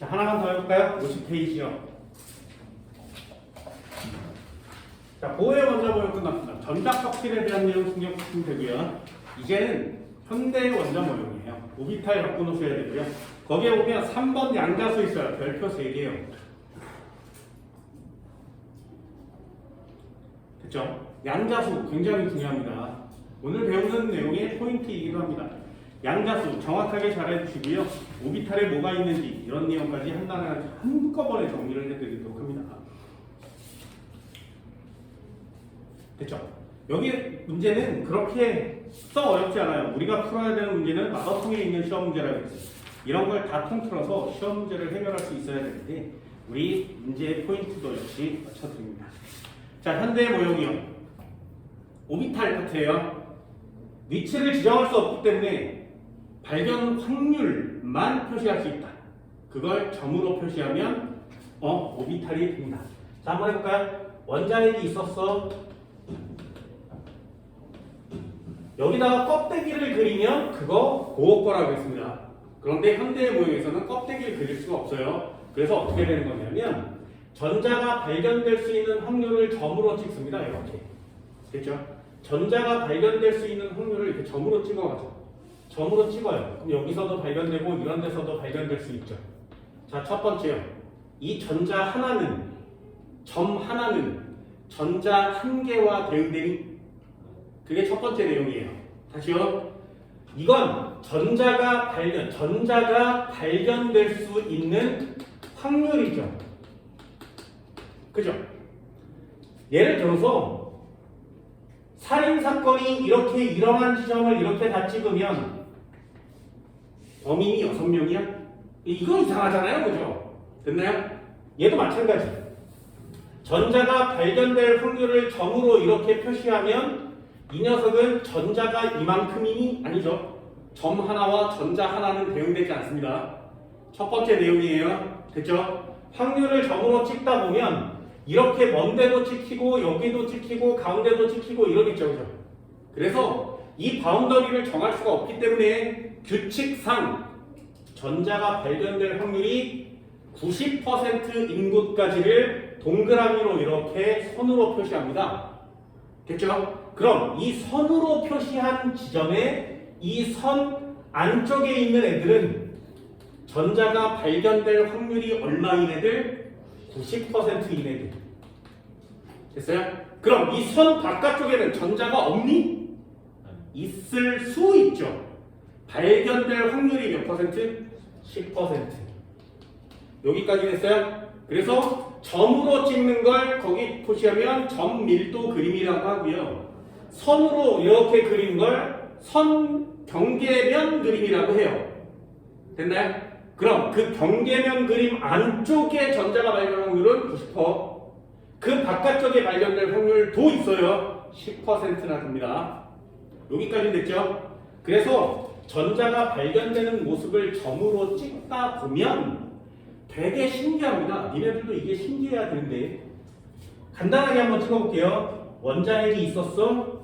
자, 하나만 더 해볼까요? 50페이지요. 자, 보호의 원자 모형 끝났습니다. 전자석실에 대한 내용 신경 쓰시면 되고요. 이제는 현대 원자 모형이에요. 오비탈 바꿔놓으셔야 되고요. 거기에 보면 3번 양자수 있어요. 별표 3개요. 됐죠? 양자수 굉장히 중요합니다. 오늘 배우는 내용의 포인트이기도 합니다. 양자수 정확하게 잘 해주시고요. 오비탈에 뭐가 있는지 이런 내용까지 한꺼번에 정리를 해드리도록 합니다. 됐죠? 여기 문제는 그렇게 써 어렵지 않아요. 우리가 풀어야 되는 문제는 마더통에 있는 시험 문제라고 했어요. 이런 걸 다 통틀어서 시험 문제를 해결할 수 있어야 되는데 우리 문제의 포인트도 역시 맞춰드립니다. 자, 현대 모형이요. 오비탈 파트예요. 위치를 지정할 수 없기 때문에 발견 확률만 표시할 수 있다. 그걸 점으로 표시하면 오비탈이 됩니다. 자, 한번 해볼까요? 원자핵이 있었어. 여기다가 껍데기를 그리면 그거 고어 거라고 했습니다. 그런데 현대의 모형에서는 껍데기를 그릴 수가 없어요. 그래서 어떻게 되는 거냐면 전자가 발견될 수 있는 확률을 점으로 찍습니다. 이렇게. 됐죠? 전자가 발견될 수 있는 확률을 이렇게 점으로 찍어가죠. 점으로 찍어요. 그럼 여기서도 발견되고 이런 데서도 발견될 수 있죠. 자, 첫 번째요. 이 전자 하나는 점 하나는 전자 한 개와 대응되니 그게 첫 번째 내용이에요. 다시요. 이건 전자가 발견될 수 있는 확률이죠. 그죠? 예를 들어서 살인사건이 이렇게 일어난 지점을 이렇게 다 찍으면 범인이 6명이야? 이거 이상하잖아요. 그죠? 됐나요? 얘도 마찬가지. 전자가 발견될 확률을 점으로 이렇게 표시하면 이 녀석은 전자가 이만큼이니? 아니죠. 점 하나와 전자 하나는 대응되지 않습니다. 첫 번째 내용이에요. 됐죠? 확률을 점으로 찍다 보면 이렇게 먼 데도 찍히고 여기도 찍히고 가운데도 찍히고 이러겠죠. 그죠? 그래서 이 바운더리를 정할 수가 없기 때문에 규칙상 전자가 발견될 확률이 90%인 곳까지를 동그라미로 이렇게 선으로 표시합니다. 됐죠? 그럼 이 선으로 표시한 지점에 이 선 안쪽에 있는 애들은 전자가 발견될 확률이 얼마인 애들? 90%인 애들. 됐어요? 그럼 이 선 바깥쪽에는 전자가 없니? 있을 수 있죠. 발견될 확률이 몇 퍼센트? 10%. 여기까지 됐어요? 그래서 점으로 찍는 걸 거기 표시하면 점 밀도 그림이라고 하고요. 선으로 이렇게 그린 걸 선 경계면 그림이라고 해요. 됐나요? 그럼 그 경계면 그림 안쪽에 전자가 발견 확률은 90%, 그 바깥쪽에 발견될 확률도 있어요. 10%나 됩니다. 여기까지 됐죠? 그래서 전자가 발견되는 모습을 점으로 찍다 보면 되게 신기합니다. 니네들도 이게 신기해야 되는데 간단하게 한번 찍어볼게요. 원자핵이 있었어?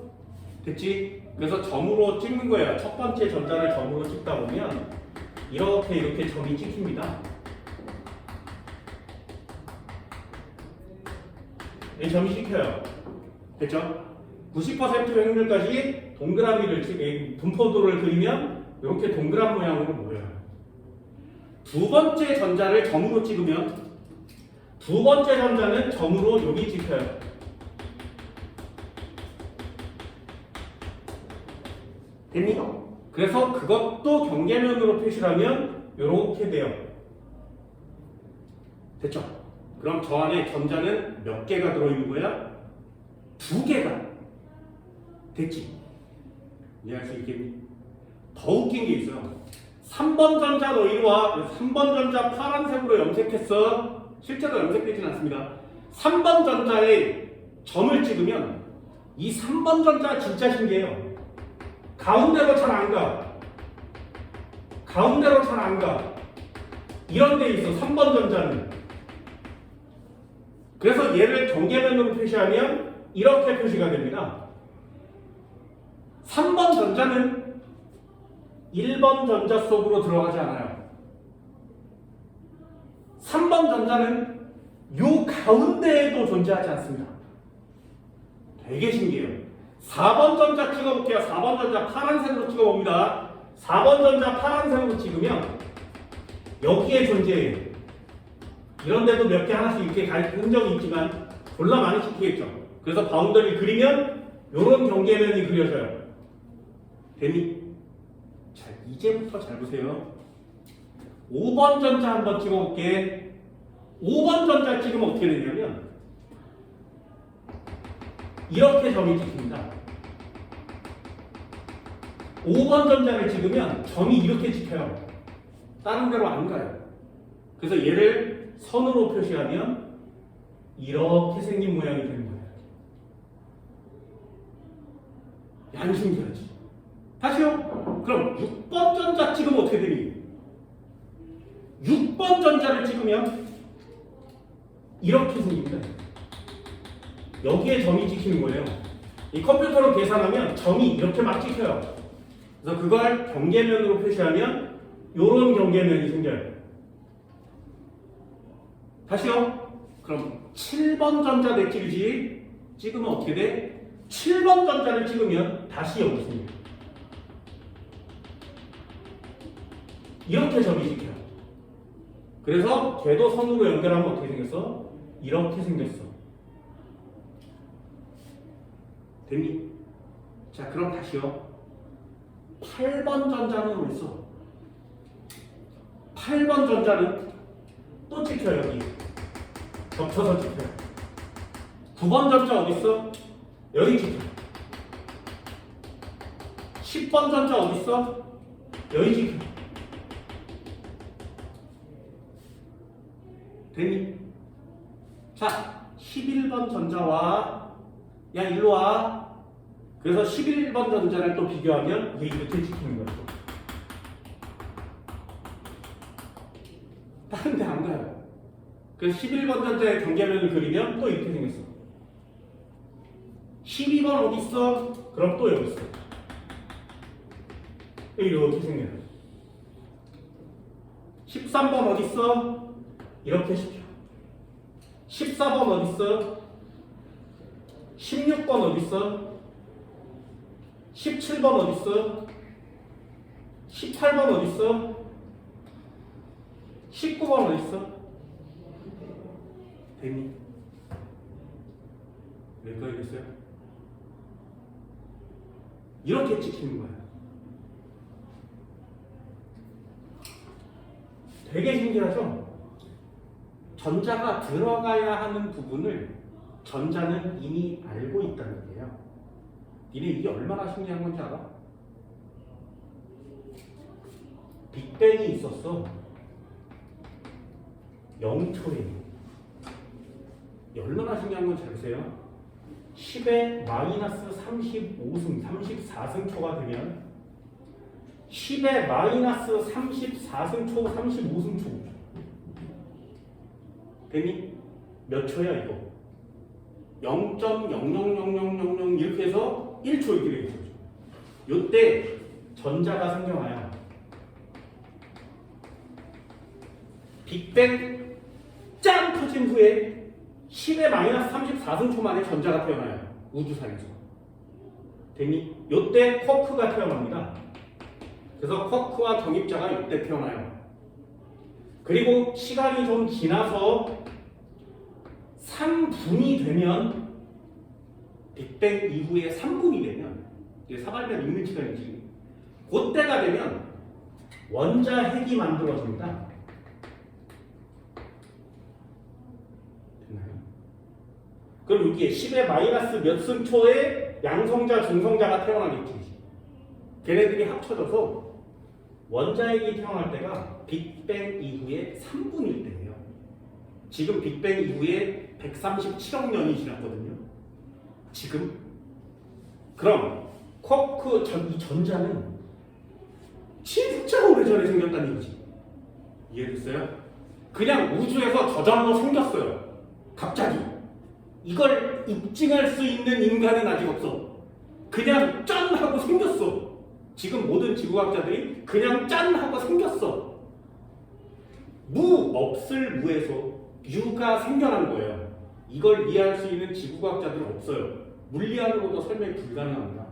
됐지? 그래서 점으로 찍는 거예요. 첫 번째 전자를 점으로 찍다 보면 이렇게 점이 찍힙니다. 이 점이 찍혀요. 됐죠? 90% 확률까지 동그라미를 분포도를 그리면 이렇게 동그란 모양으로 모여요. 두 번째 전자를 점으로 찍으면 두 번째 전자는 점으로 여기 찍혀요. 됩니다. 그래서 그것도 경계면으로 표시하면 이렇게 돼요. 됐죠? 그럼 저 안에 전자는 몇 개가 들어있는 거야? 2개가. 됐지? 이해할 수 있겠니? 더 웃긴 게 있어요. 3번 전자 너 이리 와. 3번 전자 파란색으로 염색했어. 실제로 염색되진 않습니다. 3번 전자에 점을 찍으면 이 3번 전자 진짜 신기해요. 가운데로 잘 안 가. 가운데로 잘 안 가. 이런 데 있어. 3번 전자는. 그래서 얘를 경계면으로 표시하면 이렇게 표시가 됩니다. 3번 전자는 1번 전자 속으로 들어가지 않아요. 3번 전자는 요 가운데에도 존재하지 않습니다. 되게 신기해요. 4번 전자 찍어볼게요. 4번 전자 파란색으로 찍어봅니다. 4번 전자 파란색으로 찍으면 여기에 존재해요. 이런 데도 몇 개 하나씩 이렇게 갈 흔적이 있지만 졸라 많이 찍히겠죠. 그래서 바운더리를 그리면 이런 경계면이 그려져요. 되니? 자, 이제부터 잘 보세요. 5번 전자 한번 찍어볼게. 5번 전자 찍으면 어떻게 되냐면 이렇게 점이 찍힙니다. 5번 전자를 찍으면 점이 이렇게 찍혀요. 다른 데로 안 가요. 그래서 얘를 선으로 표시하면 이렇게 생긴 모양이 되는 거예요. 양 신기하지? 다시요. 그럼 6번 전자 찍으면 어떻게 되니? 6번 전자를 찍으면 이렇게 생깁니다. 여기에 점이 찍히는 거예요. 이 컴퓨터로 계산하면 점이 이렇게 막 찍혀요. 그래서 그걸 경계면으로 표시하면 이런 경계면이 생겨요. 다시요. 그럼 7번 전자 내 찍으지? 찍으면 어떻게 돼? 7번 전자를 찍으면 다시 여기 생겨요. 이렇게 점이 찍혀요. 그래서 걔도 선으로 연결하면 어떻게 생겼어? 이렇게 생겼어. 됐니? 자, 그럼 다시요. 8번 전자는 어디 있어? 8번 전자는 또 찍혀요. 여기 겹쳐서 찍혀요. 9번 전자 어디 있어? 여기 찍혀. 10번 전자 어디 있어? 여기 찍혀. 됐니? 자, 11번 전자와 야 일로 와. 그래서 11번 전자를 또 비교하면 얘 이렇게 찍히는 거죠. 다른 데 안 가요. 그래서 11번 전자의 경계면을 그리면 또 이렇게 생겼어. 12번 어디 있어? 그럼 또 여기 있어. 이렇게 생겨요. 13번 어디 있어? 이렇게 시켜. 14번 어디 있어? 16번 어디 있어? 17번 어디 있어? 18번 어디 있어? 19번 어디 있어? 됐니? 몇 가지겠어요? 이렇게 찍히는 거예요. 되게 신기하죠? 전자가 들어가야 하는 부분을 전자는 이미 알고 있다는 거예요. 니네 이게 얼마나 신기한 건지 알아? 빅뱅이 있었어. 0초에. 얼마나 신기한 건지 아세요? 10의 마이너스 35승, 34승 초가 되면 10의 마이너스 34승 초, 35승 초. 됐니? 몇 초야 이거? 0.000000 이렇게 해서 1초 이렇게 되겠죠. 이때 전자가 생겨나요. 빅뱅 짠 터진 후에 10의 마이너스 34승 초 만에 전자가 태어나요. 우주상에서. 됐니? 이때 쿼크가 태어납니다. 그래서 쿼크와 정입자가 이때 태어나요. 그리고 시간이 좀 지나서 3분이 되면 빅뱅 이후에 3분이 되면 이게 사발면 있는 시간이지. 그때가 되면 원자 핵이 만들어집니다. 됐나요? 그럼 이게 10의 마이너스 몇 승 초에 양성자, 중성자가 태어나겠지. 걔네들이 합쳐져서 원자핵이 태어날 때가 빅뱅 이후에 3분일 때예요. 지금 빅뱅 이후에 137억 년이 지났거든요. 지금. 그럼 쿼크 이 전자는 진짜 오래전에 생겼다는 얘기지. 이해됐어요? 그냥 우주에서 저절로 생겼어요. 갑자기. 이걸 입증할 수 있는 인간은 아직 없어. 그냥 짠 하고 생겼어. 지금 모든 지구학자들이 그냥 짠 하고 생겼어. 무 없을 무에서 유가 생겨난 거예요. 이걸 이해할 수 있는 지구과학자들은 없어요. 물리학으로도 설명이 불가능합니다.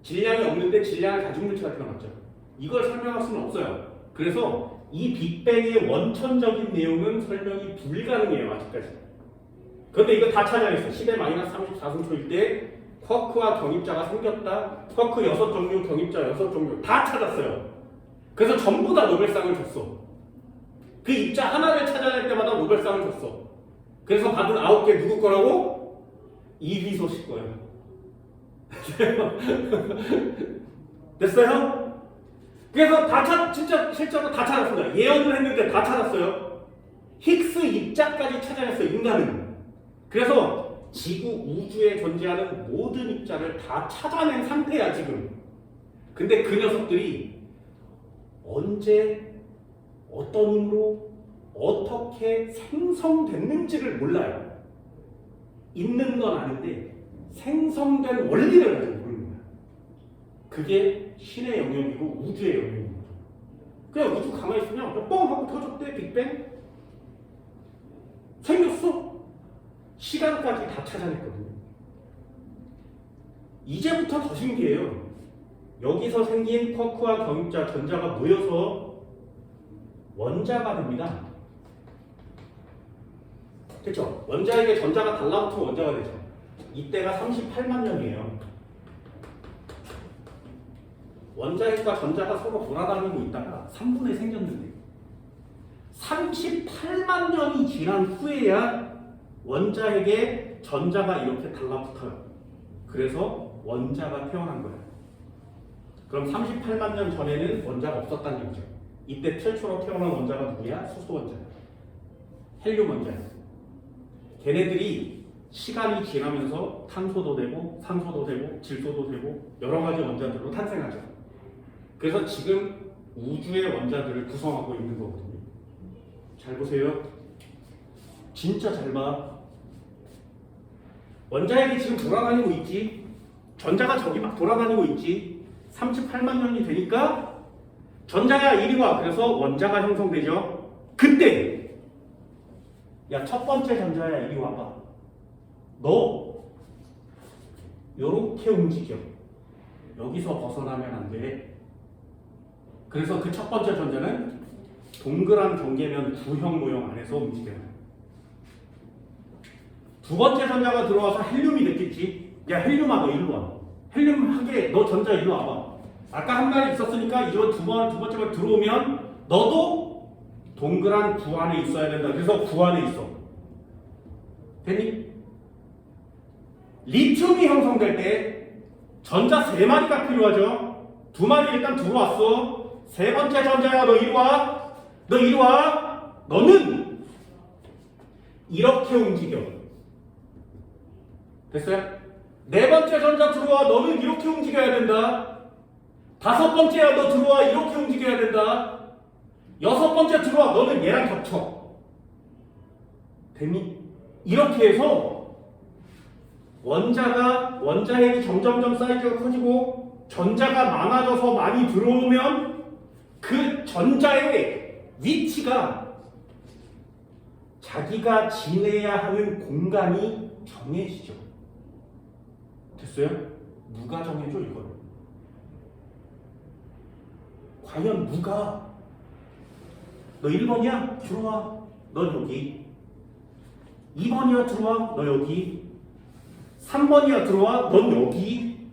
질량이 없는데 질량을 가진 물체가 태어났죠. 이걸 설명할 수는 없어요. 그래서 이 빅뱅의 원천적인 내용은 설명이 불가능해요. 아직까지. 그런데 이거 다 찾아냈어. 10의 마이너스 34승초일 때 쿼크와 경입자가 생겼다. 쿼크 6종류, 경입자 6종류 다 찾았어요. 그래서 전부 다 노벨상을 줬어. 그 입자 하나를 찾아낼 때마다 노벨상을 줬어. 그래서 받은 9개 누구 거라고? 이휘소 씨 거예요. 됐어요? 그래서 진짜 실제로 다 찾았습니다. 예언을 했는데 다 찾았어요. 힉스 입자까지 찾아냈어요. 인간은. 그래서 지구 우주에 존재하는 모든 입자를 다 찾아낸 상태야 지금. 근데 그 녀석들이 언제 어떤 힘으로 어떻게 생성됐는지를 몰라요. 있는 건 아는데 생성된 원리를 아직 모르는 거야. 그게 신의 영역이고 우주의 영역인 거죠. 그냥 우주 가만히 있으면 뻥 하고 터졌대. 빅뱅 생겼어. 시간까지 다 찾아냈거든요. 이제부터 더 신기해요. 여기서 생긴 쿼크와 경입자 전자가 모여서 원자가 됩니다. 그렇죠? 원자에게 전자가 달라붙으면 원자가 되죠. 이때가 38만 년이에요. 원자핵과 전자가 서로 돌아다니고 있다가 3분에 생겼는데 38만 년이 지난 후에야 원자핵에 전자가 이렇게 달라붙어요. 그래서 원자가 태어난 거예요. 그럼 38만 년 전에는 원자가 없었다는 얘기죠. 이때 최초로 태어난 원자가 누구야? 수소 원자, 헬륨 원자. 걔네들이 시간이 지나면서 탄소도 되고 산소도 되고 질소도 되고 여러 가지 원자들로 탄생하죠. 그래서 지금 우주의 원자들을 구성하고 있는 거거든요. 잘 보세요. 진짜 잘 봐. 원자핵이 지금 돌아다니고 있지. 전자가 저기 막 돌아다니고 있지. 38만 년이 되니까 전자야 이리 와. 그래서 원자가 형성되죠. 그때 야, 첫 번째 전자야 이리 와봐. 너 요렇게 움직여. 여기서 벗어나면 안 돼. 그래서 그 첫 번째 전자는 동그란 경계면 구형 모형 안에서 움직여요. 두 번째 전자가 들어와서 헬륨이 됐겠지. 야, 헬륨아 너 일로 와. 헬륨하게 너 전자 일로 와봐. 아까 한 마리 있었으니까 이제 두 번째가 들어오면 너도 동그란 구 안에 있어야 된다. 그래서 구 안에 있어. 됐니? 리튬이 형성될 때 전자 3마리가 필요하죠. 2마리 일단 들어왔어. 세 번째 전자야 너 이리 와. 너 이리 와. 너는 이렇게 움직여. 됐어요? 네 번째 전자 들어와. 너는 이렇게 움직여야 된다. 다섯 번째야 너 들어와. 이렇게 움직여야 된다. 여섯 번째 들어와. 너는 얘랑 겹쳐. 됐니? 이렇게 해서 원자핵이 점점점 사이즈가 커지고 전자가 많아져서 많이 들어오면 그 전자의 위치가 자기가 지내야 하는 공간이 정해지죠. 됐어요? 누가 정해줘 이걸? 과연 누가? 너 1번이야? 들어와. 넌 여기. 2번이야? 들어와. 너 여기. 3번이야? 들어와. 넌 여기.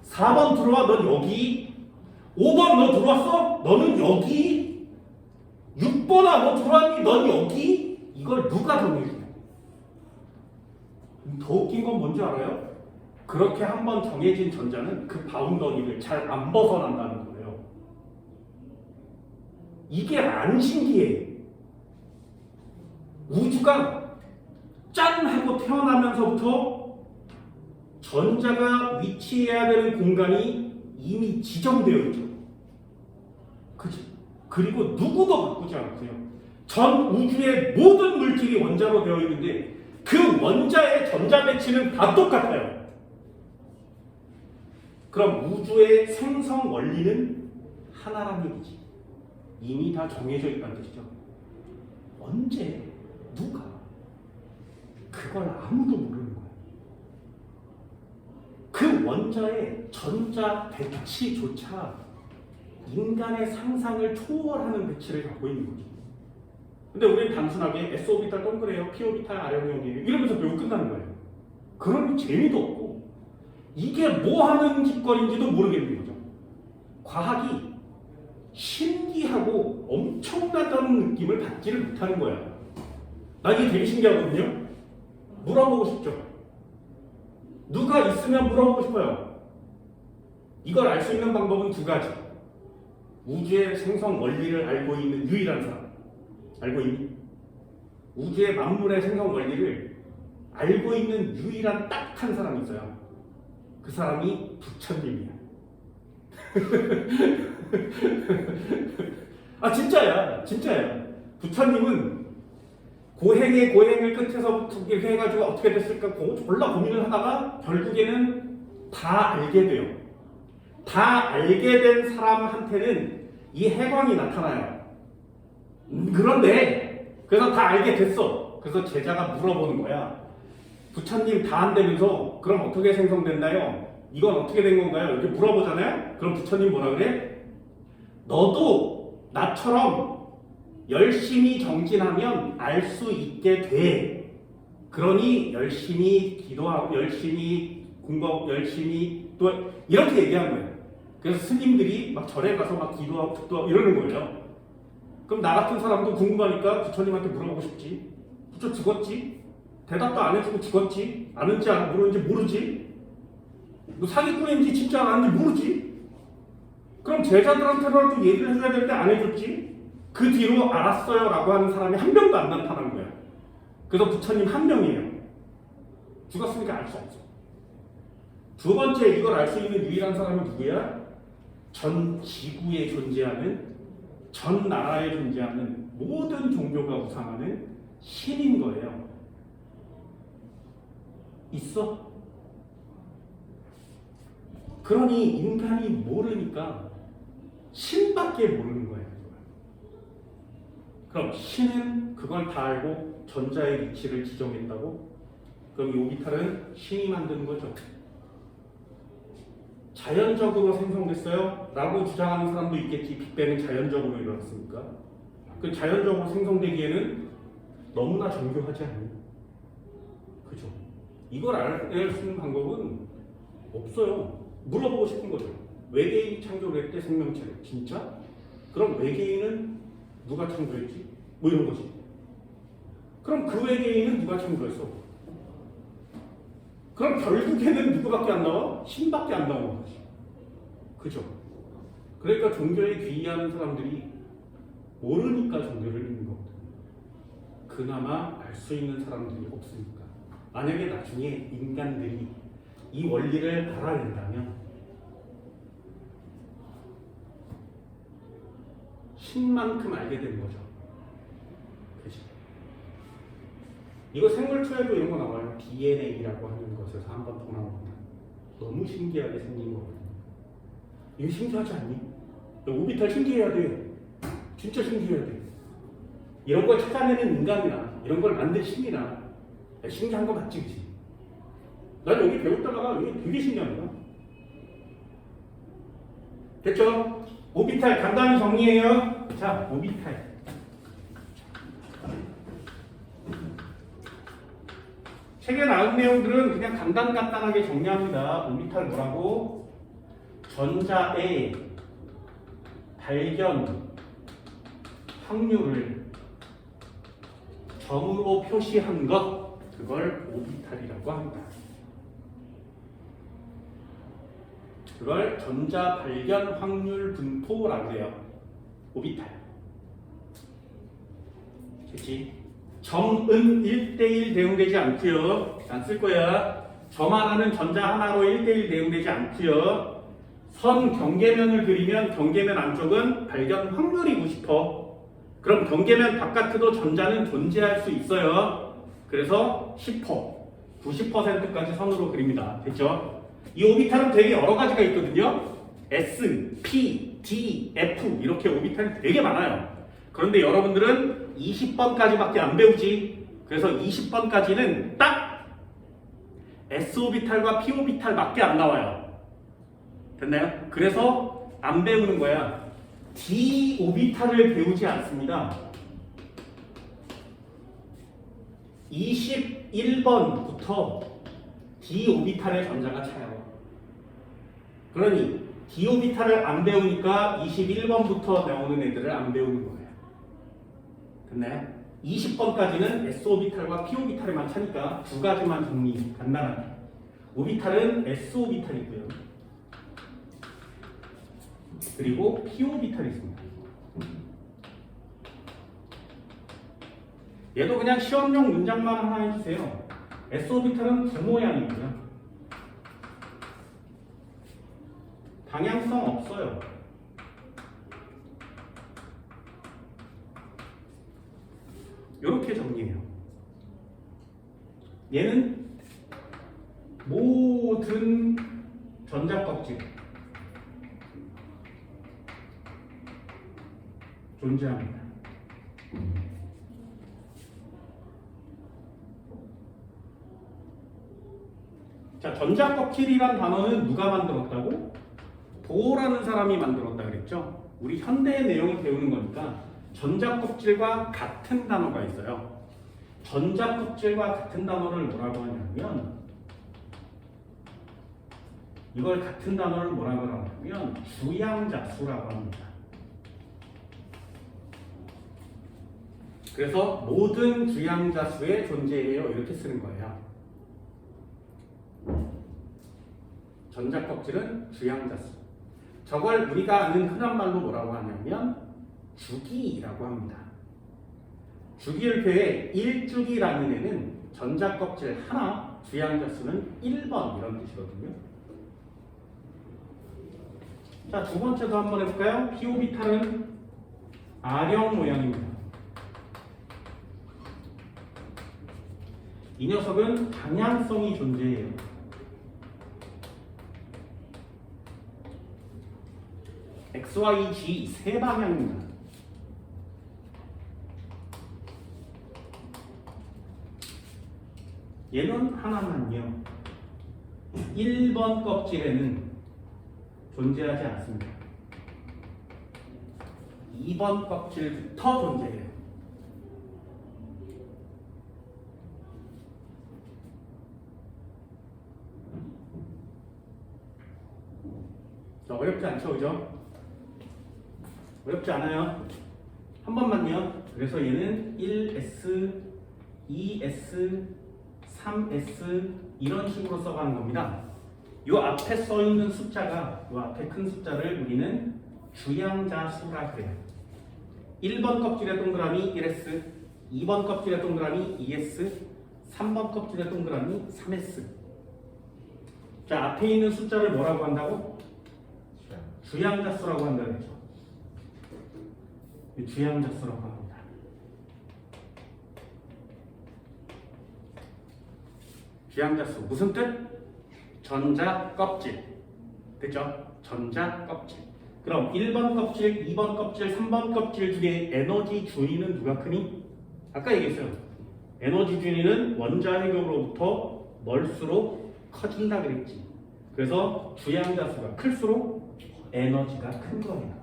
4번 들어와. 넌 여기. 5번 너 들어왔어? 너는 여기. 6번아 너 들어왔니? 넌 여기. 이걸 누가 정해주냐? 더 웃긴 건 뭔지 알아요? 그렇게 한번 정해진 전자는 그 바운더리를 잘 안 벗어난다는 거예요. 이게 안 신기해. 우주가 짠 하고 태어나면서부터 전자가 위치해야 되는 공간이 이미 지정되어 있죠. 그치? 그리고 누구도 바꾸지 않고요. 전 우주의 모든 물질이 원자로 되어 있는데 그 원자의 전자 배치는 다 똑같아요. 그럼 우주의 생성 원리는 하나란 얘기지. 이미 다 정해져 있다는 뜻이죠. 언제? 누가? 그걸 아무도 모르는 거야. 그 원자의 전자 배치조차 인간의 상상을 초월하는 배치를 갖고 있는 거죠. 근데 우리는 단순하게 S오비탈 동그래요, P오비탈 아령형이에요 이러면서 배우고 끝나는 거예요. 그런 재미도 없고 이게 뭐 하는 짓거리인지도 모르겠는 거죠. 과학이 신기하고 엄청나다는 느낌을 받지를 못하는 거야. 나 이게 되게 신기하거든요. 물어보고 싶죠. 누가 있으면 물어보고 싶어요. 이걸 알 수 있는 방법은 두 가지. 우주의 생성 원리를 알고 있는 유일한 사람. 알고 있니? 우주의 만물의 생성 원리를 알고 있는 유일한 딱 한 사람이 있어요. 그 사람이 부처님이야. 아 진짜야. 진짜야. 부처님은 고행의 고행을 끝에서부터 해가지고 어떻게 됐을까 졸라 고민을 하다가 결국에는 다 알게 돼요. 다 알게 된 사람한테는 이 해광이 나타나요. 그런데 그래서 다 알게 됐어. 그래서 제자가 물어보는 거야. 부처님 다 안되면서 그럼 어떻게 생성됐나요? 이건 어떻게 된 건가요? 이렇게 물어보잖아요. 그럼 부처님 뭐라 그래? 너도 나처럼 열심히 정진하면 알 수 있게 돼. 그러니 열심히 기도하고 열심히 공부 열심히 또 이렇게 얘기한 거예요. 그래서 스님들이 막 절에 가서 막 기도하고 듣도 이러는 거예요. 그럼 나 같은 사람도 궁금하니까 부처님한테 물어보고 싶지. 부처 죽었지? 대답도 안 해주고 죽었지? 아는지 안 모르는지 모르지? 너 사기꾼인지 진짜 안 아는지 모르지? 그럼 제자들한테라도 얘기를 해줘야 되는데 안 해줬지? 그 뒤로 알았어요 라고 하는 사람이 한 명도 안 나타난 거야. 그래서 부처님 한 명이에요. 죽었으니까 알 수 없어. 두 번째 이걸 알 수 있는 유일한 사람은 누구야? 전 지구에 존재하는 전 나라에 존재하는 모든 종교가 우상하는 신인 거예요. 있어? 그러니 인간이 모르니까 신밖에 모르는 거예요. 그럼 신은 그걸 다 알고 전자의 위치를 지정했다고? 그럼 이 오비탈은 신이 만드는 거죠. 자연적으로 생성됐어요? 라고 주장하는 사람도 있겠지. 빅뱅은 자연적으로 일어났으니까. 그 자연적으로 생성되기에는 너무나 정교하지 않니? 그죠? 이걸 알 수 있는 방법은 없어요. 물어보고 싶은 거죠. 외계인이 창조를 했대, 생명체를. 진짜? 그럼 외계인은 누가 창조했지? 뭐 이런 거지. 그럼 그 외계인은 누가 창조했어? 그럼 결국에는 누구밖에 안 나와? 신밖에 안 나오는 거지. 그죠? 그러니까 종교에 귀의하는 사람들이 모르니까 종교를 믿는 거거든. 그나마 알 수 있는 사람들이 없으니까. 만약에 나중에 인간들이 이 원리를 알아낸다면 신만큼 알게 되는 거죠. 그치? 이거 생물초에도 이런 거 나와요. DNA라고 하는 것에서 한번 더 나옵니다. 너무 신기하게 생긴 거거든요. 이거 신기하지 않니? 오비탈 신기해야 돼. 진짜 신기해야 돼. 이런 걸 찾아내는 인간이나 이런 걸 만든 신이나 신기한 거 맞지, 그치? 난 여기 배웠다가 여기 되게 신기한 거야. 됐죠? 오비탈 간단히 정리해요. 자, 오비탈. 책에 나온 내용들은 그냥 간단하게 정리합니다. 오비탈 뭐라고? 전자의 발견 확률을 점으로 표시한 것, 그걸 오비탈이라고 합니다. 그걸 전자 발견 확률 분포라고 해요. 오비탈. 그치? 점은 1대1 대응되지 않고요. 안 쓸 거야. 점 하나는 전자 하나로 1대1 대응되지 않고요. 선 경계면을 그리면 경계면 안쪽은 발견 확률이 90%. 그럼 경계면 바깥에도 전자는 존재할 수 있어요. 그래서 10%, 90%까지 선으로 그립니다. 됐죠? 이 오비탈은 되게 여러 가지가 있거든요. S, P, D, F 이렇게 오비탈이 되게 많아요. 그런데 여러분들은 20번까지밖에 안 배우지. 그래서 20번까지는 딱 S오비탈과 P오비탈밖에 안 나와요. 됐나요? 그래서 안 배우는 거야. D오비탈을 배우지 않습니다. 21번부터 D오비탈의 전자가 차요. 그러니 D오비탈을 안 배우니까 21번부터 나오는 애들을 안 배우는 거예요. 됐나요? 20번까지는 S오비탈과 P오비탈에만 차니까 두 가지만 정리 간단하게. 오비탈은 S오비탈이고요. 그리고 P오비탈이 있습니다. 얘도 그냥 시험용 문장만 하나 해주세요. S오비탈은 두 모양이고요. 방향성 없어요. 이렇게 정리해요. 얘는 모든 전자껍질 존재합니다. 자, 전자껍질이란 단어는 누가 만들었다고? 보어라는 사람이 만들었다 그랬죠? 우리 현대의 내용을 배우는 거니까 전자껍질과 같은 단어가 있어요. 전자껍질과 같은 단어를 뭐라고 하냐면 이걸 같은 단어를 뭐라고 하냐면 주양자수라고 합니다. 그래서 모든 주양자수의 존재예요. 이렇게 쓰는 거예요. 전자껍질은 주양자수. 저걸 우리가 아는 흔한 말로 뭐라고 하냐면 주기라고 합니다. 주기율표에 1주기라는 애는 전자껍질 하나, 주양자수는 1번 이런 뜻이거든요. 자, 두 번째도 한번 해볼까요? P오비탈은 R형 모양입니다. 이 녀석은 방향성이 존재해요. X, Y, G 세 방향입니다. 얘는 하나만요. 1번 껍질에는 존재하지 않습니다. 2번 껍질부터 존재해요. 자, 어렵지 않죠, 그죠? 어렵지 않아요. 한 번만요. 그래서 얘는 1S, 2S, 3S 이런 식으로 써가는 겁니다. 이 앞에 써 있는 숫자가 이 앞에 큰 숫자를 우리는 주양자수라 그래요. 1번 껍질의 동그라미 1S, 2번 껍질의 동그라미 2S, 3번 껍질의 동그라미 3S. 자, 앞에 있는 숫자를 뭐라고 한다고? 주양자수라고 한다 그랬죠. 주양자수라고 합니다. 주양자수 무슨 뜻? 전자 껍질. 됐죠? 전자 껍질. 그럼 1번 껍질, 2번 껍질, 3번 껍질 중에 에너지 준위는 누가 크니? 아까 얘기했어요. 에너지 준위는 원자핵으로부터 멀수록 커진다 그랬지. 그래서 주양자수가 클수록 에너지가 큰 거예요.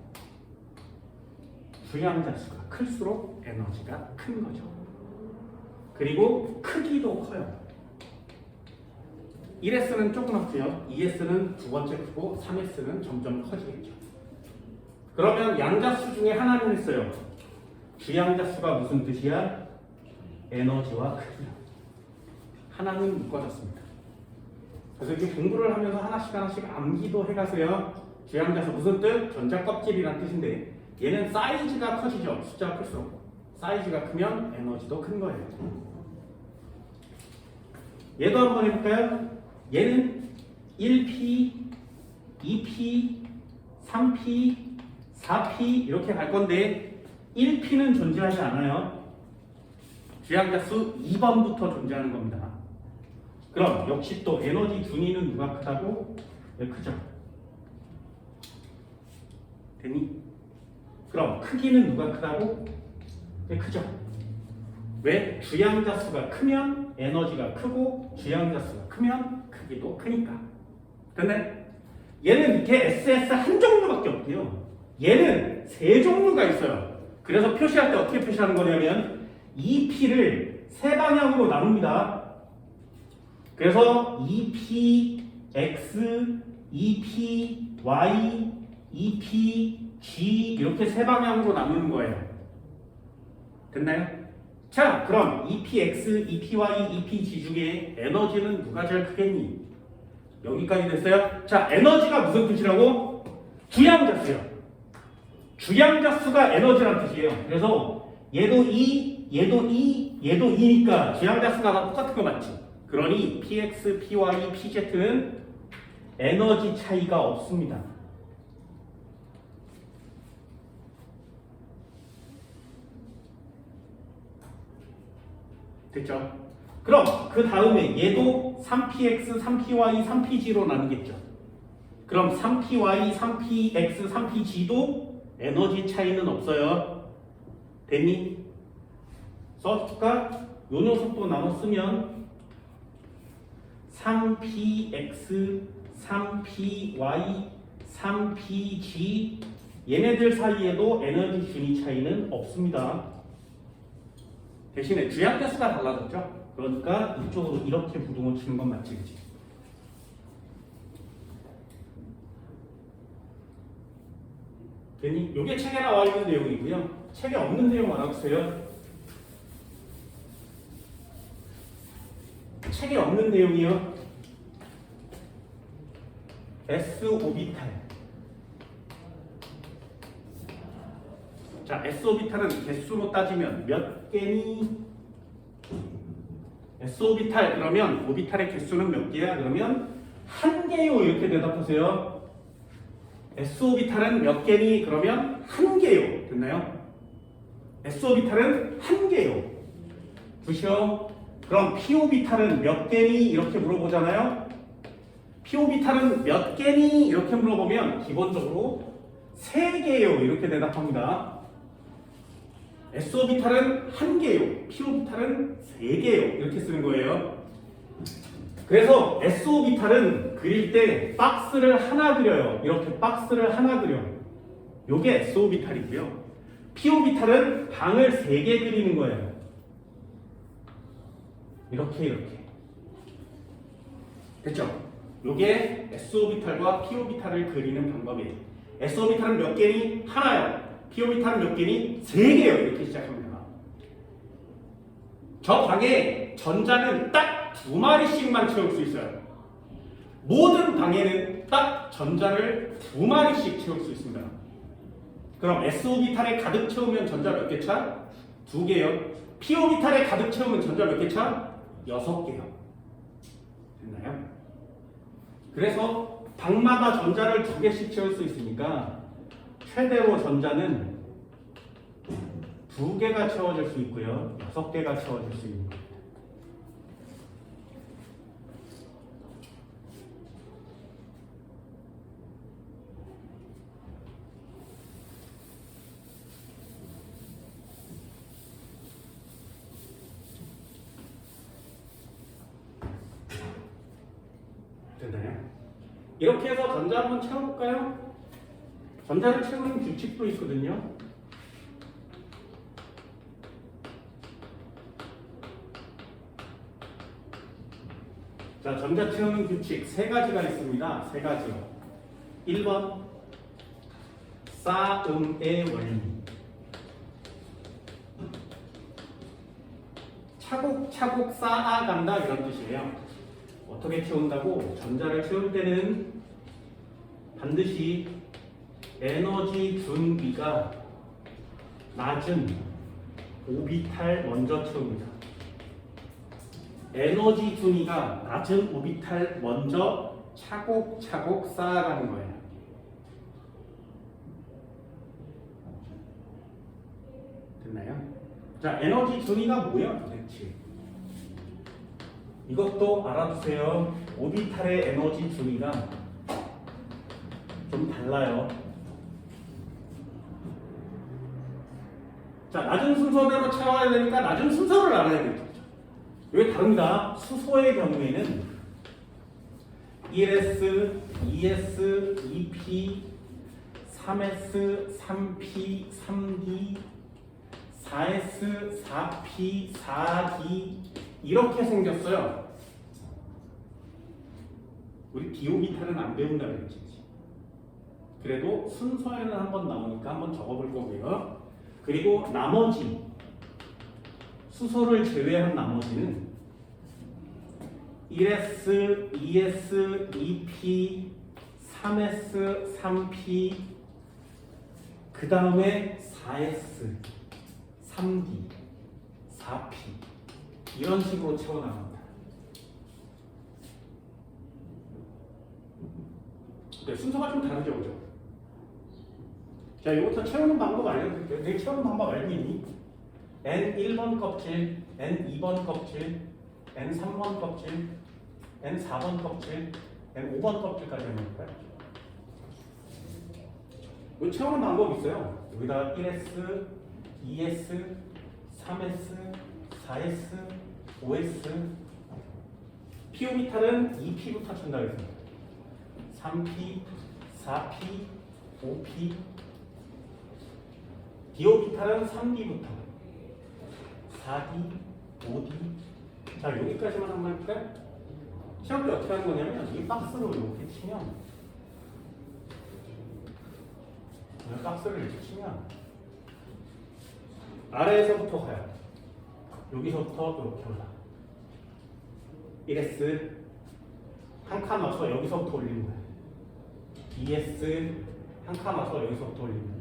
주양자수가 클수록 에너지가 큰 거죠. 그리고 크기도 커요. 1S는 조그맣고요. 2S는 두 번째 크고 3S는 점점 커지겠죠. 그러면 양자수 중에 하나는 있어요. 주양자수가 무슨 뜻이야? 에너지와 크기야. 하나는 묶어졌습니다. 그래서 이렇게 공부를 하면서 하나씩 암기도 해가세요. 주양자수 무슨 뜻? 전자껍질이란 뜻인데 얘는 사이즈가 커지죠. 숫자가 클수록. 사이즈가 크면 에너지도 큰 거예요. 얘도 한번 해볼까요? 얘는 1P, 2P, 3P, 4P 이렇게 갈 건데 1P는 존재하지 않아요. 주양자수 2번부터 존재하는 겁니다. 그럼 역시 또 에너지 준위는 누가 크다고? 네, 크죠. 되니? 그럼 크기는 누가 크다고? 크죠? 왜? 주양자 수가 크면 에너지가 크고 주양자 수가 크면 크기도 크니까. 됐네? 얘는 이렇게 SS 한 종류밖에 없고요. 얘는 세 종류가 있어요. 그래서 표시할 때 어떻게 표시하는 거냐면 EP를 세 방향으로 나눕니다. 그래서 EPX, EPY, EPG 이렇게 세 방향으로 나누는 거예요. 됐나요? 자, 그럼 EPX, EPY, EPG 중에 에너지는 누가 제일 크겠니? 여기까지 됐어요? 자, 에너지가 무슨 뜻이라고? 주양자수요. 주양자수가 에너지란 뜻이에요. 그래서 얘도 E, 얘도 E, 얘도 E니까 주양자수가 다 똑같은 거 맞지? 그러니 PX, PY, PZ는 에너지 차이가 없습니다. 됐죠? 그럼 그 다음에 얘도 3px, 3py, 3pg로 나누겠죠. 그럼 3py, 3px, 3pg도 에너지 차이는 없어요. 됐니? 써줄까? 요 녀석도 나눠 쓰면 3px, 3py, 3pg 얘네들 사이에도 에너지 준위 차이는 없습니다. 대신에 주양자수가 달라졌죠. 그러니까 이쪽으로 이렇게 부동을 치는 건 맞지, 그치? 괜히 이게 책에 나와 있는 내용이고요. 책에 없는 내용 알아보세요. 책에 없는 내용이요. S 오비탈. 자, S 오비탈은 개수로 따지면 몇 개니? S 오비탈 그러면 오비탈의 개수는 몇 개야? 그러면 한 개요 이렇게 대답하세요. S 오비탈은 몇 개니? 그러면 한 개요. 됐나요? S 오비탈은 한 개요. 보시오. 그럼 P 오비탈은 몇 개니? 이렇게 물어보잖아요. P 오비탈은 몇 개니? 이렇게 물어보면 기본적으로 세 개요 이렇게 대답합니다. S 오비탈은 한 개요. P 오비탈은 세 개요. 이렇게 쓰는 거예요. 그래서 S 오비탈은 그릴 때 박스를 하나 그려요. 이렇게 박스를 하나 그려. 요게 S 오비탈이고요. P 오비탈은 방을 세 개 그리는 거예요. 이렇게. 됐죠? 요게 S 오비탈과 P 오비탈을 그리는 방법이에요. S 오비탈은 몇 개니? 하나요. P 오비탈은 몇 개니? 세 개요. 이렇게 시작합니다. 저 방에 전자는 딱 두 마리씩만 채울 수 있어요. 모든 방에는 딱 전자를 두 마리씩 채울 수 있습니다. 그럼 S 오비탈에 가득 채우면 전자 몇 개 차? 두 개요. P 오비탈에 가득 채우면 전자 몇 개 차? 6개요. 됐나요? 그래서 방마다 전자를 두 개씩 채울 수 있으니까 최대로 전자는 2개가 채워질 수 있고요. 6개가 채워질 수 있는 겁니다. 됐나요? 이렇게 해서 전자 한번 채워볼까요? 전자를 채우는 규칙도 있거든요. 자, 전자 채우는 규칙 세 가지가 있습니다. 세 가지요. 1번 쌓음의 원리. 차곡차곡 쌓아간다 이런 뜻이에요. 어떻게 채운다고? 전자를 채울 때는 반드시 에너지 준비가 낮은 오비탈 먼저 채웁니다. 에너지 준위가 낮은 오비탈 먼저 차곡차곡 쌓아가는 거예요. 됐나요? 자, 에너지 준위가 뭐야 도대체? 이것도 알아두세요. 오비탈의 에너지 준위가 좀 달라요. 자, 낮은 순서대로 채워야 되니까 낮은 순서를 알아야 되죠. 이게 다릅니다. 수소의 경우에는 1s, 2s, 2p, 3s, 3p, 3d, 4s, 4p, 4d 이렇게 생겼어요. 우리 디오비탈은 안 배운다 그랬지. 그래도 순서에는 한번 나오니까 한번 적어볼 거고요. 그리고 나머지 수소를 제외한 나머지는 1s, 2s, 2p, 3s, 3p 그 다음에 4s, 3d, 4p 이런 식으로 채워나갑니다. 네, 순서가 좀 다르죠, 그죠? 자, 이것도 채우는 방법 알려드릴게요. 내가 채우는 방법 알고 있니? N 1번 껍질, N 2번 껍질, N 3번 껍질, N 4번 껍질, N 5번 껍질까지 하는 거예요. 이 채우는 방법이 있어요. 여기다가 1S, 2S, 3S, 4S, 5S 피오비탈은 2P부터 준다 그랬습니다. 3P, 4P, 5P 디오비탈은 3D부터 4D, 5D 자 여기까지만 한번 해볼까요? 시험 때 어떻게 하는 거냐면 이 박스로 이렇게 치면 이 박스를 이렇게 치면 아래에서부터 가요. 여기서부터 이렇게 올라 1S 한 칸 와서 여기서부터 올리는 거예요. 2S 한 칸 와서 여기서부터 올리는 거예요.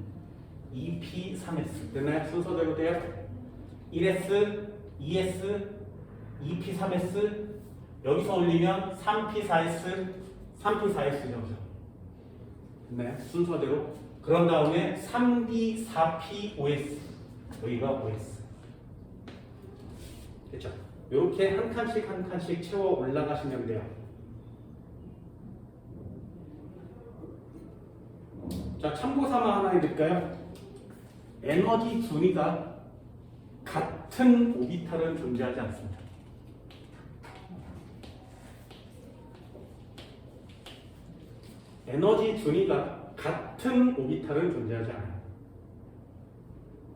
2P, 3S 됐나요? 순서대로 돼요? 1S, 2S, 2P, 3S 여기서 올리면 3P, 4S, 3P, 4S죠. 됐나요? 순서대로 그런 다음에 3D, 4P, 5S 여기가 5S 됐죠? 이렇게 한 칸씩 한 칸씩 채워 올라가시면 돼요. 자, 참고삼아 하나 해드릴까요? 에너지 준위가 같은 오비탈은 존재하지 않습니다. 에너지 준위가 같은 오비탈은 존재하지 않아요.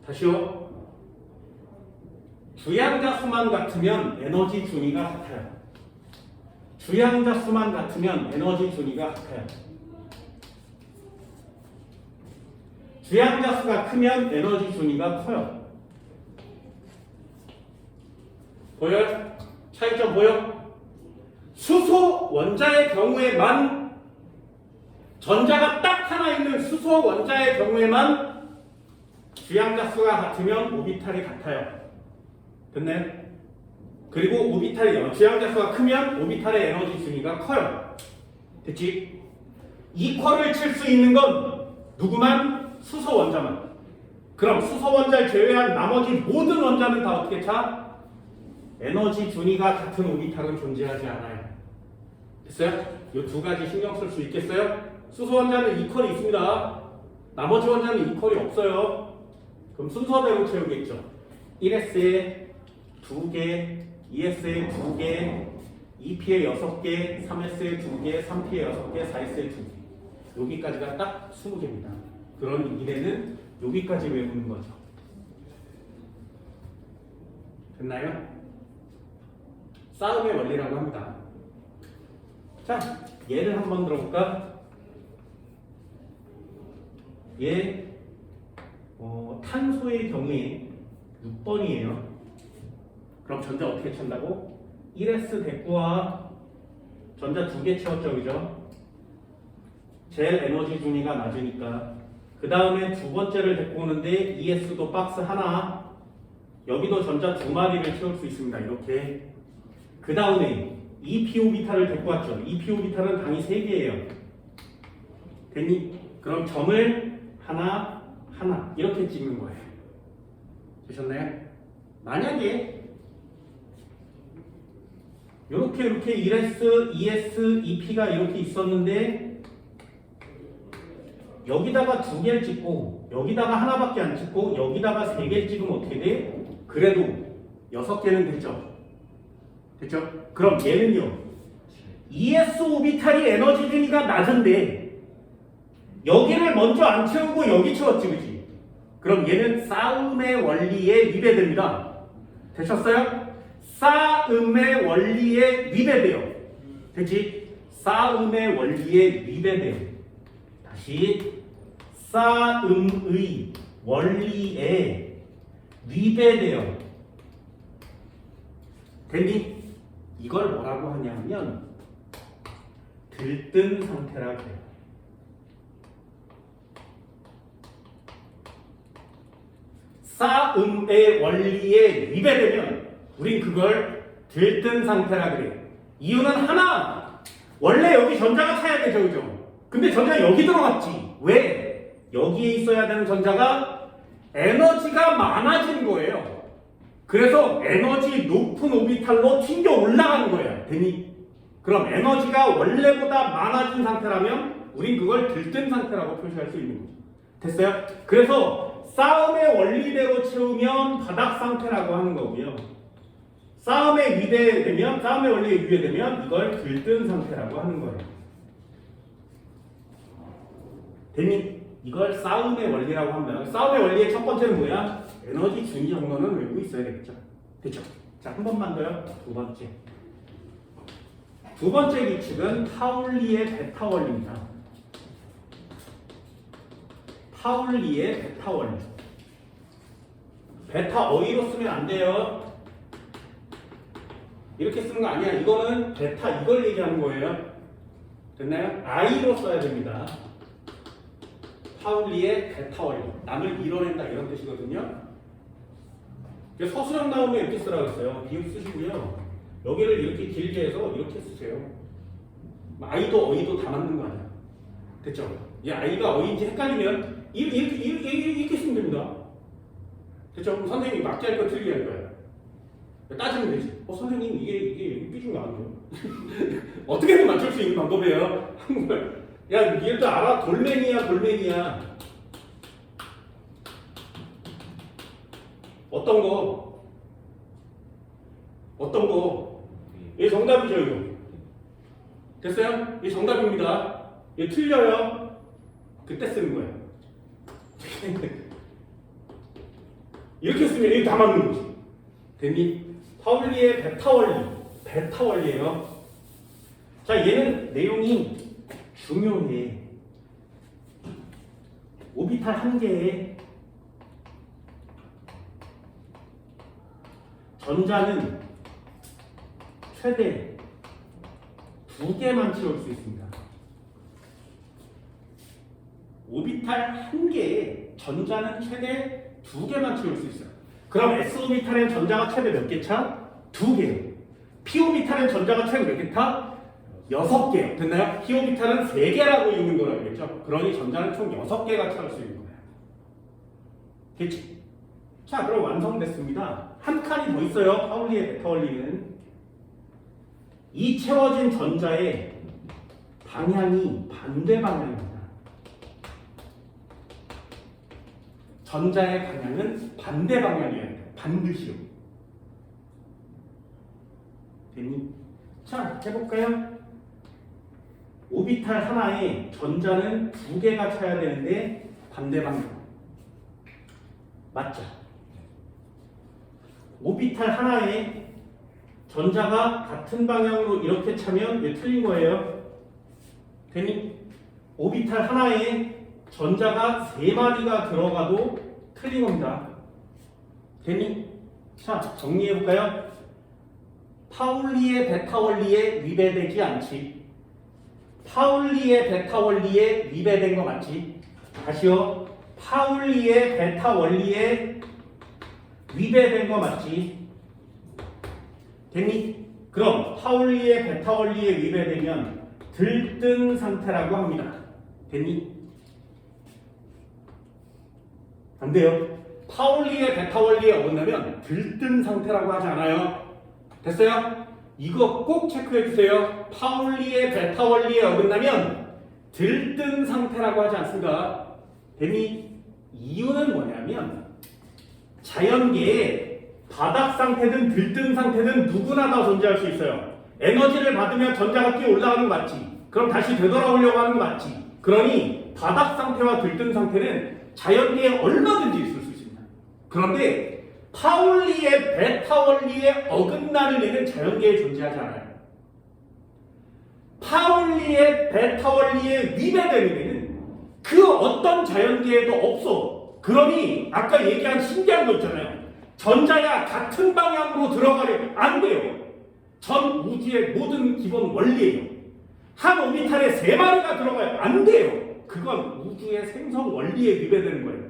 다시요. 주양자 수만 같으면 에너지 준위가 같아요. 주양자 수만 같으면 에너지 준위가 같아요. 주양자 수가 크면 에너지 준위가 커요. 보여요? 차이점 보여? 수소 원자의 경우에만 전자가 딱 하나 있는 수소 원자의 경우에만 주양자 수가 같으면 오비탈이 같아요. 됐나요? 그리고 오비탈이 주양자 수가 크면 오비탈의 에너지 준위가 커요. 됐지? 이퀄을 칠 수 있는 건 누구만? 수소 원자만. 그럼 수소 원자를 제외한 나머지 모든 원자는 다 어떻게 차? 에너지 준위가 같은 오비탈은 존재하지 않아요. 됐어요? 이 두 가지 신경 쓸 수 있겠어요? 수소 원자는 이퀄이 있습니다. 나머지 원자는 이퀄이 없어요. 그럼 순서대로 채우겠죠. 1S에 2개, 2S에 2개, 2P에 6개, 3S에 2개, 3P에 6개, 4S에 2개. 여기까지가 딱 20개입니다. 그런 이래는 여기까지 외우는 거죠. 됐나요? 싸움의 원리라고 합니다. 자, 예를 한번 들어볼까? 얘 탄소의 경우에 6번이에요. 그럼 전자 어떻게 찬다고? 1s 대꾸와 전자 2개 채웠죠, 그죠? 제일 에너지 준위가 낮으니까. 그 다음에 두 번째를 데리고 오는데 2s도 박스 하나, 여기도 전자 2마리를 채울 수 있습니다. 이렇게. 그 다음에 2p 오비탈을 데리고 왔죠. 2p 오비탈은 당이 3개예요. 됐니? 그럼 점을 하나, 하나 이렇게 찍는 거예요. 되셨나요? 만약에 이렇게 1s, 2s, 2p가 이렇게 있었는데 여기다가 2개를 찍고 여기다가 하나밖에 안 찍고 여기다가 3개 찍으면 어떻게 돼? 그래도 6개는 됐죠. 됐죠? 그럼 얘는요. ES 오비탈이 에너지 density가 낮은데 여기를 먼저 안 채우고 여기 채웠지, 그치? 그럼 얘는 싸움의 원리에 위배됩니다. 되셨어요? 싸움의 원리에 위배돼요. 됐지? 싸움의 원리에 위배돼요. 다시 싸움의 원리에 위배돼요. 됐니? 이걸 뭐라고 하냐면 들뜬 상태라고 해요. 싸움의 원리에 위배되면 우린 그걸 들뜬 상태라 그래요. 이유는 하나, 원래 여기 전자가 차야 되죠, 그죠? 근데 전자가 여기 들어갔지. 왜? 여기에 있어야 되는 전자가 에너지가 많아진 거예요. 그래서 에너지 높은 오비탈로 튕겨 올라가는 거예요. 되니? 그럼 에너지가 원래보다 많아진 상태라면 우린 그걸 들뜬 상태라고 표시할 수 있는 거죠. 됐어요? 그래서 싸움의 원리대로 채우면 바닥 상태라고 하는 거고요. 싸움의 원리에 위배되면 이걸 들뜬 상태라고 하는 거예요. 됐니? 이걸 싸움의 원리라고 합니다. 싸움의 원리의 첫 번째는 뭐야? 에너지 준위 정도는 외우고 있어야 되겠죠. 됐죠? 자, 한 번만 더요. 두 번째. 두 번째 규칙은 파울리의 베타 원리입니다. 파울리의 베타 원리. 베타 어휘로 쓰면 안 돼요. 이렇게 쓰는 거 아니야. 이거는 베타 이걸 얘기하는 거예요. 됐나요? I로 써야 됩니다. 파울리의 베타 원리. 남을 밀어낸다 이런 뜻이거든요. 서술형 나오면 이렇게 쓰라고 했어요. 비읍 쓰시고요. 여기를 이렇게 길게 해서 이렇게 쓰세요. I도 어휘도 다 맞는 거 아니야. 됐죠? 이 I가 어휘인지 헷갈리면 이렇게 쓰면 됩니다. 됐죠? 그럼 선생님이 맞게 할 거 틀리게 할 거야. 따지면 되지. 선생님 이게 삐진 거 아니에요? 어떻게든 맞출 수 있는 방법이에요. 야, 얘도 알아? 돌멩이야. 어떤 거? 이게 정답이죠, 이거. 됐어요? 이게 정답입니다. 이게 틀려요. 그때 쓰는 거예요. 이렇게 쓰면 이게 다 맞는 거지. 됐니? 파울리의 베타 원리예요. 자, 얘는 내용이 중요해. 오비탈 한 개에 전자는 최대 2개만 채울 수 있습니다. 오비탈 한 개에 전자는 최대 2개만 채울 수 있어요. 그럼 S오비탈엔 전자가 최대 몇 개 차? 2개. P오비탈엔 전자가 최대 몇 개 타? 6개. 됐나요? P오비탈은 3개라고 읽는 거라 알겠죠? 그러니 전자는 총 6개가 차올 수 있는 거예요. 됐지? 자, 그럼 완성됐습니다. 한 칸이 더 있어요. 파울리의 베타 원리는. 이 채워진 전자의 방향이 반대 방향입니다. 전자의 방향은 반대 방향이어야 돼요. 반드시요. 됐니? 자, 해볼까요? 오비탈 하나에 전자는 2개가 차야 되는데 반대 방향. 맞죠? 오비탈 하나에 전자가 같은 방향으로 이렇게 차면 이게 틀린 거예요. 됐니? 오비탈 하나에 전자가 3마리가 들어가도 틀린 겁니다. 됐니? 자, 정리해볼까요? 파울리의 베타 원리에 위배되지 않지. 파울리의 베타 원리에 위배된 거 맞지? 다시요. 파울리의 베타 원리에 위배된 거 맞지? 됐니? 그럼 파울리의 베타 원리에 위배되면 들뜬 상태라고 합니다. 됐니? 안 돼요. 파울리의 베타 원리에 어긋나면 들뜬 상태라고 하지 않아요. 됐어요? 이거 꼭 체크해 주세요. 파울리의 베타 원리에 어긋나면 들뜬 상태라고 하지 않습니다. 됐니? 이유는 뭐냐면 자연계에 바닥 상태든 들뜬 상태든 누구나 다 존재할 수 있어요. 에너지를 받으면 전자가 뛰어 올라가는 거 맞지? 그럼 다시 되돌아오려고 하는 거 맞지? 그러니 바닥 상태와 들뜬 상태는 자연계에 얼마든지 있을 수 있습니다. 그런데 파울리의 베타 원리에 어긋나는 애는 자연계에 존재하지 않아요. 파울리의 베타 원리에 위배되는 애는 그 어떤 자연계에도 없어. 그러니 아까 얘기한 신기한 거 있잖아요. 전자야 같은 방향으로 들어가려 안 돼요. 전 우주의 모든 기본 원리예요. 한 오비탈에 3마리가 들어가요. 안 돼요. 그건 우주의 생성 원리에 위배되는 거예요.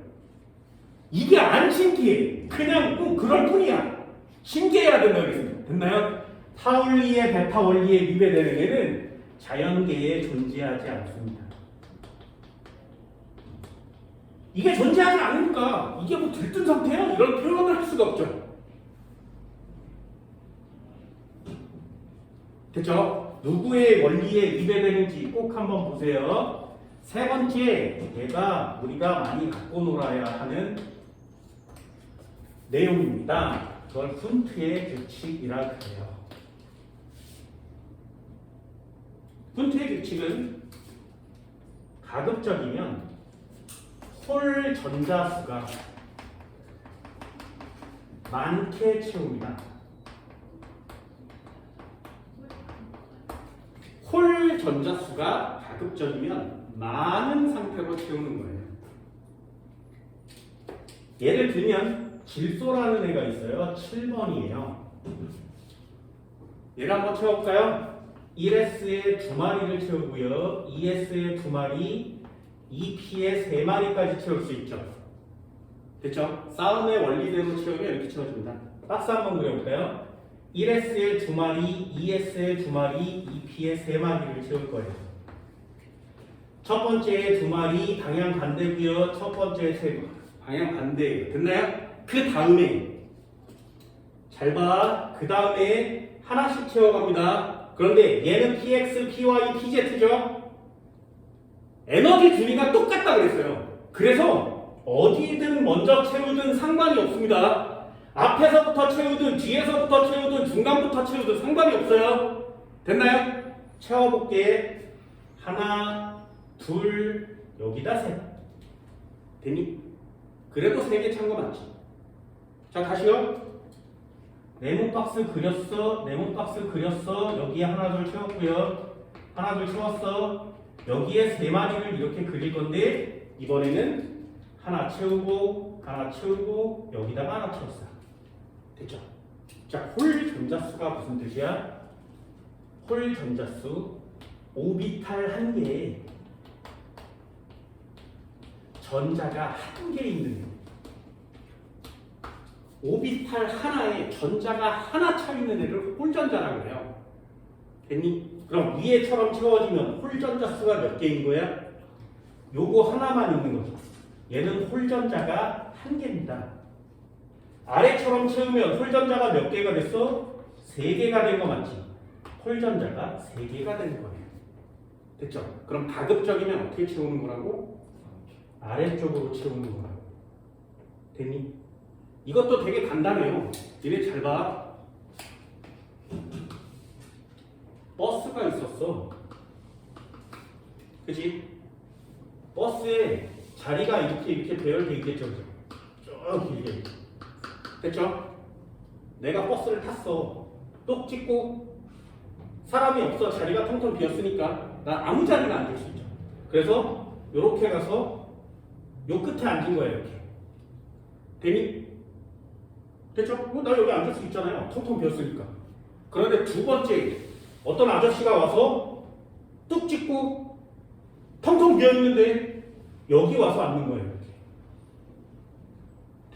이게 안 신기해. 그냥 그럴 뿐이야. 신기해야 된다고 그랬습니다. 됐나요? 파울리의 베타 원리에 위배되는 애는 자연계에 존재하지 않습니다. 이게 존재하지 않으니까 이게 뭐 들뜬 상태야? 이런 표현을 할 수가 없죠. 됐죠? 누구의 원리에 위배되는지 꼭 한번 보세요. 세 번째, 얘가 우리가 많이 갖고 놀아야 하는 내용입니다. 그걸 훈트의 규칙이라고 해요. 훈트의 규칙은 가급적이면 홀 전자수가 많게 채웁니다. 홀 전자수가 가급적이면 많은 상태로 채우는 거예요. 예를 들면 질소라는 애가 있어요. 7번이에요. 얘를 한번 채워볼까요? 1S에 2마리를 채우고요. 2S에 2마리, 2P에 3마리까지 채울 수 있죠. 됐죠? 싸움의 원리대로 채우면 이렇게 채워집니다. 박스 한번 그려볼까요? 1S에 2마리, 2S에 2마리, 2P에 3마리를 채울 거예요. 첫 번째에 2마리, 방향 반대고요. 첫 번째에 3마리, 방향 반대예요. 됐나요? 그 다음에 잘 봐. 그 다음에 하나씩 채워갑니다. 그런데 얘는 PX, PY, PZ죠? 에너지 준위가 똑같다 그랬어요. 그래서 어디든 먼저 채우든 상관이 없습니다. 앞에서부터 채우든 뒤에서부터 채우든 중간부터 채우든 상관이 없어요. 됐나요? 채워볼게. 하나, 둘, 여기다 셋. 됐니? 그래도 3개 찬 거 맞지? 자, 다시요. 네모 박스 그렸어. 네모 박스 그렸어. 여기에 하나, 둘 채웠고요. 하나, 둘 채웠어. 여기에 3마리를 이렇게 그릴 건데 이번에는 하나 채우고 하나 채우고 여기다가 하나 채웠어. 됐죠? 자, 홀 전자수가 무슨 뜻이야? 홀 전자수 오비탈 한 개에 전자가 한 개 있는 오비탈 하나에 전자가 하나 차 있는 애를 홀전자라고 해요. 됐니? 그럼 위에처럼 채워지면 홀전자 수가 몇 개인 거야? 요거 하나만 있는 거죠. 얘는 홀전자가 한 개입니다. 아래처럼 채우면 홀전자가 몇 개가 됐어? 3개가 된 거 맞지? 홀전자가 3개가 된 거예요. 됐죠? 그럼 가급적이면 어떻게 채우는 거라고? 아래쪽으로 채우는 거라고. 됐니? 이것도 되게 간단해요. 얘네 잘 봐. 버스가 있었어. 그치? 버스에 자리가 이렇게 배열돼 있겠죠. 쭉 길게. 됐죠? 내가 버스를 탔어. 똑 찍고 사람이 없어. 자리가 텅텅 비었으니까 나 아무 자리나 앉을 수 있죠. 그래서 요렇게 가서 요 끝에 앉은 거예요. 이렇게. 되니? 됐죠? 나 여기 앉을 수 있잖아요. 텅텅 비었으니까. 그런데 두 번째 어떤 아저씨가 와서 뚝 찍고 텅텅 비어있는데 여기 와서 앉는 거예요. 이렇게.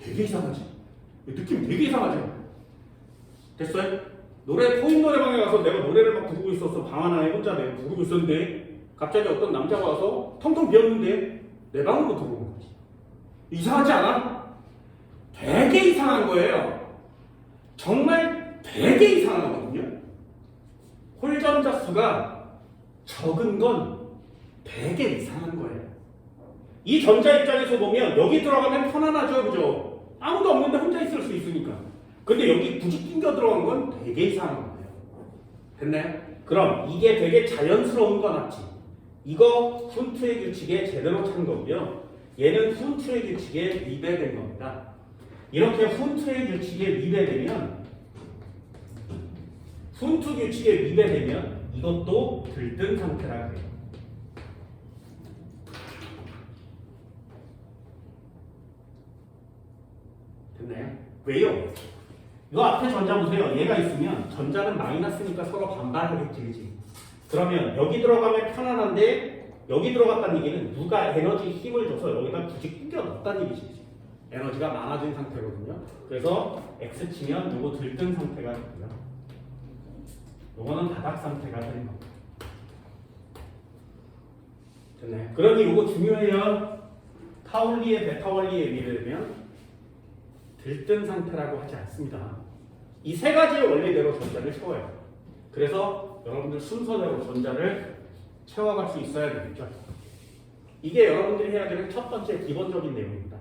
되게 이상하지? 느낌 되게 이상하죠? 됐어요? 포인 노래방에 가서 내가 노래를 막 부르고 있었어. 방 하나에 혼자 내가 부르고 있었는데 갑자기 어떤 남자가 와서 텅텅 비었는데 내 방으로 들어오는 거지. 이상하지 않아? 되게 이상한 거예요. 정말 되게 이상하거든요. 홀전자 수가 적은 건 되게 이상한 거예요. 이 전자 입장에서 보면 여기 들어가면 편안하죠, 그죠? 아무도 없는데 혼자 있을 수 있으니까. 근데 여기 굳이 낑겨 들어간 건 되게 이상한 거예요. 됐나요? 그럼 이게 되게 자연스러운 건 맞지? 이거 훈트의 규칙에 제대로 찬 거고요. 얘는 훈트의 규칙에 위배된 겁니다. 이렇게 훈트의 규칙에 위배되면 훈트 규칙에 위배되면 이것도 들뜬 상태라고 해요. 됐나요? 왜요? 이거 앞에 전자 보세요. 얘가 있으면 전자는 마이너스니까 서로 반발하겠지, 그지? 그러면 여기 들어가면 편안한데 여기 들어갔다는 얘기는 누가 에너지 힘을 줘서 여기다 굳이 끼겨 넣었다는 얘기지. 에너지가 많아진 상태거든요. 그래서 X 치면 요거 들뜬 상태가 되고요. 요거는 바닥 상태가 되는 겁니다. 됐나요? 그러니 요거 중요해요. 타울리의 베타 원리에 비례되면 들뜬 상태라고 하지 않습니다. 이 세 가지의 원리대로 전자를 채워요. 그래서 여러분들 순서대로 전자를 채워갈 수 있어야 되겠죠. 이게 여러분들이 해야 되는 첫 번째 기본적인 내용입니다.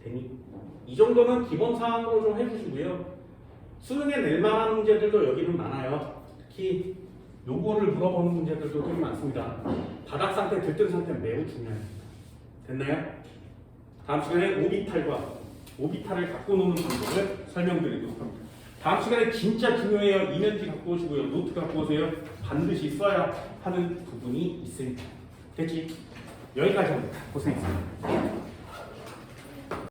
되니? 이 정도는 기본 사항으로 좀 해주시고요. 수능에 낼 만한 문제들도 여기는 많아요. 특히 요거를 물어보는 문제들도 되게 많습니다. 바닥 상태, 들뜬 상태는 매우 중요합니다. 됐나요? 다음 시간에 오비탈을 갖고 노는 방법을 설명드리도록 합니다. 다음 시간에 진짜 중요해요. 이면지 갖고 오시고요. 노트 갖고 오세요. 반드시 써야 하는 부분이 있으니까. 됐지? 여기까지 합니다. 고생했습니다.